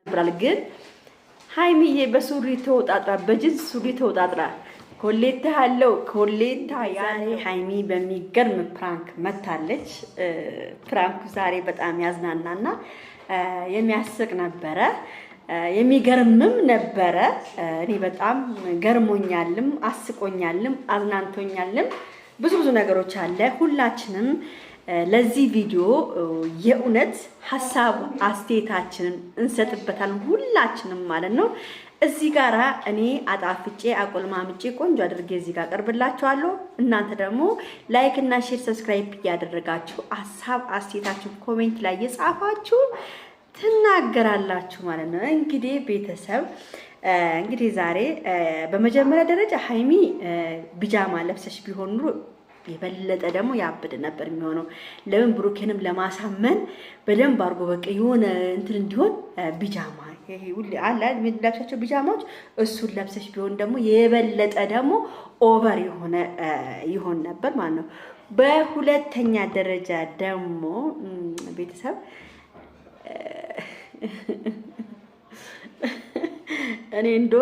ብራል ግን ሃይሚዬ በሱሪ ተወጣጥራ በጅንስ ሱሪ ተወጣጥራ ኮሌታ ያለው ኮሌታ ዛሬ ሃይሚ በሚገርም ፕራንክ መታለች። ፕራንኩ ዛሬ በጣም ያዝናናና የሚያስቅ ነበረ፣ የሚገርምም ነበረ። እኔ በጣም ገርሞኛልም አስቆኛልም አዝናንቶኛልም ብዙ ነገሮች አለ። ሁላችንም ለዚህ ቪዲዮ የእውነት ሐሳብ አስተያየታችንን እንሰጥበታለን ሁላችንም ማለት ነው። እዚህ ጋራ እኔ አጣፍጬ አቆልማምጬ ቆንጆ አድርጌ እዚህ ጋር ቀርብላችኋለሁ። እናንተ ደግሞ ላይክ እና ሼር ሰብስክራይብ ያደረጋችሁ ሐሳብ አስተያየታችሁን ኮሜንት ላይ የጻፋችሁ ትናገራላችሁ ማለት ነው። እንግዲህ ቤተሰብ እንግዲህ ዛሬ በመጀመሪያ ደረጃ ሃይሚ ቢጃማ ለብሰሽ ቢሆን ኑሮ የበለጠ ደግሞ ያብድ ነበር የሚሆነው። ለምን ብሩኬንም ለማሳመን በደንብ አድርጎ በቃ የሆነ እንትን እንዲሆን ቢጃማ ይሄ ሁሉ አለ ለብሳቸው ቢጃማዎች እሱን ለብሰሽ ቢሆን ደግሞ የበለጠ ደግሞ ኦቨር ይሆን ነበር ማለት ነው። በሁለተኛ ደረጃ ደግሞ ቤተሰብ እኔ እንዶ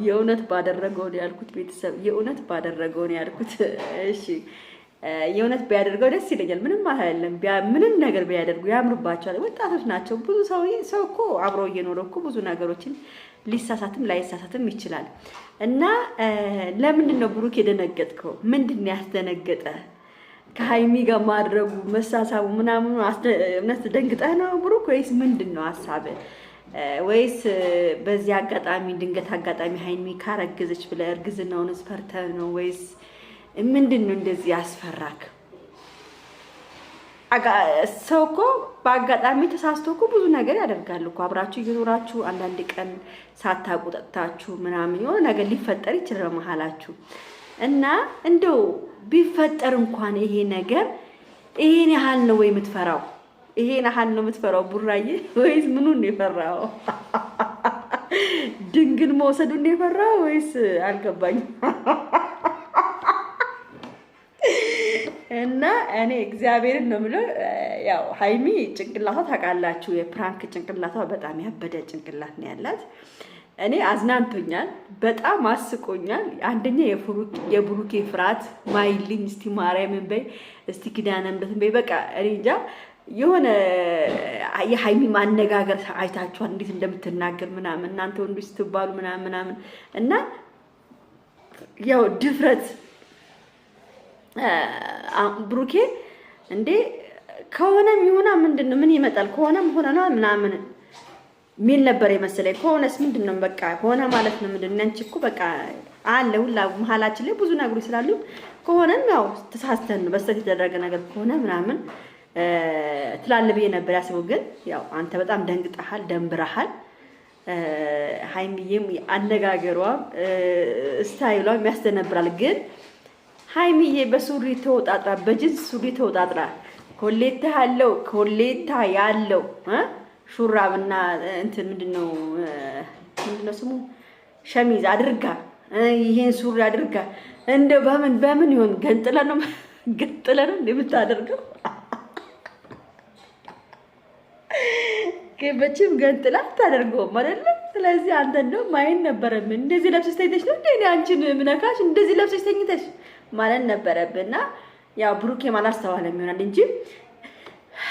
የእውነት ባደረገው ነው ያልኩት። ቤተሰብ የእውነት ባደረገው ነው ያልኩት። እሺ የእውነት ቢያደርገው ደስ ይለኛል። ምንም አይደለም፣ ምንም ነገር ቢያደርጉ ያምርባቸዋል። ወጣቶች ናቸው። ብዙ ሰው እኮ አብሮ እየኖረ እኮ ብዙ ነገሮችን ሊሳሳትም ላይሳሳትም ይችላል። እና ለምንድን ነው ብሩክ የደነገጥከው? ምንድን ነው ያስደነገጠ? ከሃይሚ ጋር ማድረጉ መሳሳቡ ምናምኑ እውነት ደንግጠህ ነው ብሩክ ወይስ ምንድን ነው ሀሳብህ? ወይስ በዚህ አጋጣሚ ድንገት አጋጣሚ ሃይሚ ካረገዘች ብለህ እርግዝናውን ፈርተህ ነው ወይስ ምንድን ነው እንደዚህ ያስፈራክ? ሰው እኮ በአጋጣሚ ተሳስቶ እኮ ብዙ ነገር ያደርጋል እኮ። አብራችሁ እየኖራችሁ አንዳንድ ቀን ሳታውቁ ጠጥታችሁ ምናምን የሆነ ነገር ሊፈጠር ይችላል በመሀላችሁ። እና እንደው ቢፈጠር እንኳን ይሄ ነገር ይሄን ያህል ነው ወይ የምትፈራው? ይሄን ያህል ነው የምትፈራው ቡራዬ? ወይስ ምኑን ነው የፈራው? ድንግል መውሰዱን ነው የፈራው ወይስ አልገባኝም። እና እኔ እግዚአብሔርን ነው የምለው። ያው ሃይሚ ጭንቅላቷ ታውቃላችሁ፣ የፕራንክ ጭንቅላቷ በጣም ያበደ ጭንቅላት ነው ያላት። እኔ አዝናንቶኛል፣ በጣም አስቆኛል። አንደኛ የብሩኬ ፍርሃት ማይልኝ እስቲ ማርያምን በይ እስቲ ኪዳነ ምሕረትን በይ። በቃ እኔ እንጃ የሆነ የሃይሚ ማነጋገር አይታችኋል እንዴት እንደምትናገር ምናምን እናንተ ወንዶች ስትባሉ ምናምን እና ያው ድፍረት ብሩኬ እንዴ ከሆነም ይሆና ምንድነው ምን ይመጣል ከሆነም ሆነና ምናምን ሚል ነበር የመሰለኝ። ከሆነስ ምንድነው በቃ ሆነ ማለት ነው ምንድነው? አንቺ እኮ በቃ አለ ሁላ መሀላችን ላይ ብዙ ነገሮች ስላሉ ከሆነም ያው ተሳስተን በስተት የተደረገ ነገር ከሆነ ምናምን ትላለህ ብዬ ነበር ያስበው። ግን ያው አንተ በጣም ደንግጠሃል፣ ደንብረሃል። ሃይሚዬም አነጋገሯ ስታይሏ የሚያስደነብራል። ግን ሃይሚዬ በሱሪ ተወጣጥራ በጅንስ ሱሪ ተወጣጥራ ኮሌታ ያለው ሹራብና እንትን ምንድነው ስሙ ሸሚዝ አድርጋ ይሄን ሱሪ አድርጋ እንደው በምን ይሆን ገንጥለ ነው እንደምታደርገው? ከበችም ገንጥላ ታደርገውም አይደለ? ስለዚህ አንተ እንደው ማይን ነበረብን። እንደዚህ ለብሰሽ ተኝተሽ ነው እንዴ አንቺን ምነካሽ? እንደዚህ ለብሰሽ ተኝተሽ ማለት ነበረብና ያው ብሩኬ ማላስተዋለም ይሆናል እንጂ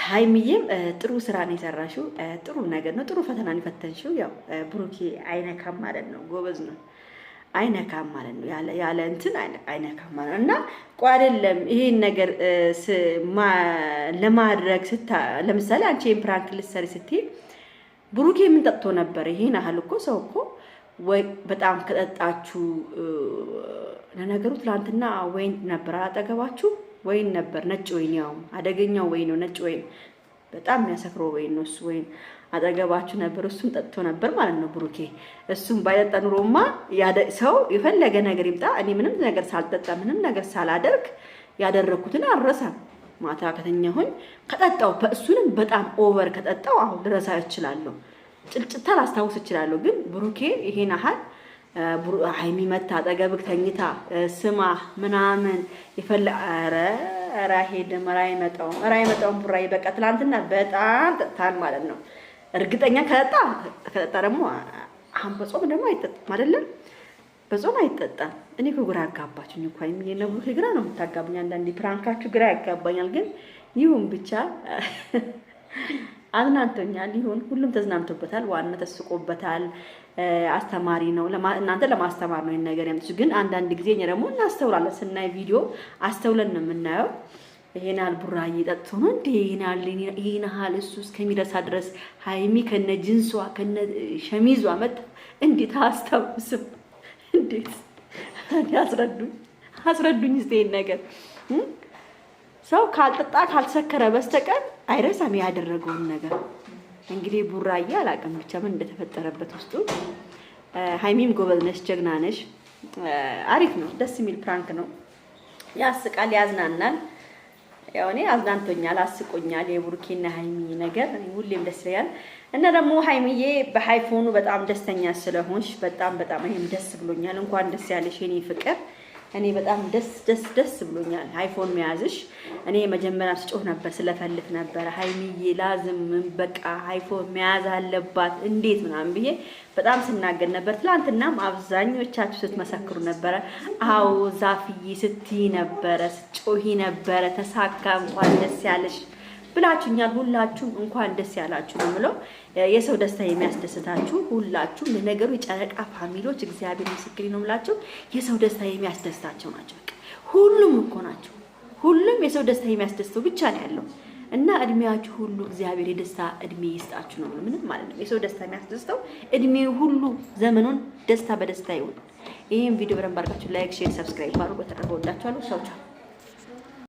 ሃይሚዬም ጥሩ ስራ ነው የሰራሽው። ጥሩ ነገር ነው፣ ጥሩ ፈተና ነው የፈተንሽው። ያው ብሩኬ አይነካም ማለት ነው፣ ጎበዝ ነው፣ አይነካም ማለት ነው። ያለ እንትን አይነካም ማለት ነው። እና ቆይ አይደለም ይሄን ነገር ለማድረግ ለምሳሌ አንቺ ፕራንክ ልትሰሪ ስትይ ብሩኬ ምን ጠጥቶ ነበር? ይሄን ያህል እኮ ሰው እኮ ወይ በጣም ከጠጣችሁ ለነገሩ ትላንትና ወይን ነበር አጠገባችሁ፣ ወይን ነበር ነጭ ወይን፣ ያው አደገኛው ወይን ነው ነጭ ወይን፣ በጣም የሚያሰክረው ወይን ነው እሱ። ወይን አጠገባችሁ ነበር፣ እሱን ጠጥቶ ነበር ማለት ነው ብሩኬ። እሱም ባይጠጣ ኑሮማ ሰው የፈለገ ነገር ይምጣ፣ እኔ ምንም ነገር ሳልጠጣ ምንም ነገር ሳላደርግ ያደረኩትን አልረሳም። ማታ ከተኛሁኝ ከጠጣው እሱንም በጣም ኦቨር ከጠጣው አሁን ልረሳ እችላለሁ፣ ጭልጭታ ላስታውስ እችላለሁ። ግን ብሩኬ ይሄን አሃል ሃይሚ መታ አጠገብክ ተኝታ ስማ ምናምን ኧረ ሄደም ኧረ አይመጣውም ቡራዬ። በቃ ትላንትና በጣም ጠጥታል ማለት ነው። እርግጠኛ ከጠጣ ደግሞ አሁን በጾም ደግሞ አይጠጣም አይደለም? በጾም አይጠጣም። እኔ እኮ ግራ አጋባችሁኝ እኮ የሚየነቡ ግራ ነው የምታጋቡኝ። አንዳንዴ ፕራንካችሁ ግራ ያጋባኛል። ግን ይሁን ብቻ አዝናንቶኛል። ይሁን ሁሉም ተዝናንቶበታል። ዋና ተስቆበታል። አስተማሪ ነው። እናንተ ለማስተማር ነው ነገር ያምጥሽ። ግን አንዳንድ ጊዜ እኛ ደግሞ እናስተውላለን። ስናይ ቪዲዮ አስተውለን ነው የምናየው። ይሄናል ቡራዬ ጠጥቶ ነው እንዴ? ይሄናል እሱ እስከሚደርሳ ድረስ ሃይሚ ከነ ጅንሷ ከነ ሸሚዟ መጣ። እንዴት አስታውስም? እንዴት አስረዱኝ እስቲ ይሄን ነገር። ሰው ካልጠጣ ካልሰከረ በስተቀር አይረሳም ያደረገውን ነገር። እንግዲህ ቡራዬ አላውቅም ብቻ ምን እንደተፈጠረበት ውስጡ። ሃይሚም ጎበዝ ነሽ፣ ጀግና ነሽ። አሪፍ ነው፣ ደስ የሚል ፕራንክ ነው። ያስቃል፣ ያዝናናል። ያው እኔ አዝናንቶኛል፣ አስቆኛል። የቡርኪና ሃይሚ ነገር ሁሌም ደስ ይላል። እና ደግሞ ሃይሚዬ በሃይፎኑ በጣም ደስተኛ ስለሆንሽ በጣም እኔም ደስ ብሎኛል። እንኳን ደስ ያለሽ የኔ ፍቅር። እኔ በጣም ደስ ብሎኛል ሃይፎን መያዝሽ። እኔ መጀመሪያ ስጮህ ነበር፣ ስለፈልፍ ነበር ሃይሚዬ ላዝም በቃ ሃይፎን መያዝ አለባት እንዴት ምናምን ብዬ በጣም ስናገር ነበር። ትላንትናም አብዛኞቻችሁ ስትመሰክሩ ነበረ። አዎ ዛፍዬ ስትይ ነበረ፣ ስትጮሂ ነበረ። ተሳካ፣ እንኳን ደስ ያለሽ ብላችሁኛል። ሁላችሁም እንኳን ደስ ያላችሁ ነው የምለው። የሰው ደስታ የሚያስደስታችሁ ሁላችሁም ለነገሩ የጨረቃ ፋሚሊዎች እግዚአብሔር ምስክሬ ነው የምላችሁ፣ የሰው ደስታ የሚያስደስታቸው ናቸው። ሁሉም እኮ ናቸው። ሁሉም የሰው ደስታ የሚያስደስተው ብቻ ነው ያለው። እና እድሜያችሁ ሁሉ እግዚአብሔር የደስታ እድሜ ይስጣችሁ ነው ምንም ማለት ነው። የሰው ደስታ የሚያስደስተው እድሜው ሁሉ ዘመኑን ደስታ በደስታ ይሁን። ይሄን ቪዲዮ በደንብ አድርጋችሁ ላይክ፣ ሼር፣ ሰብስክራይብ አድርጉ። ተቀበሉላችኋለሁ። ቻው ቻው።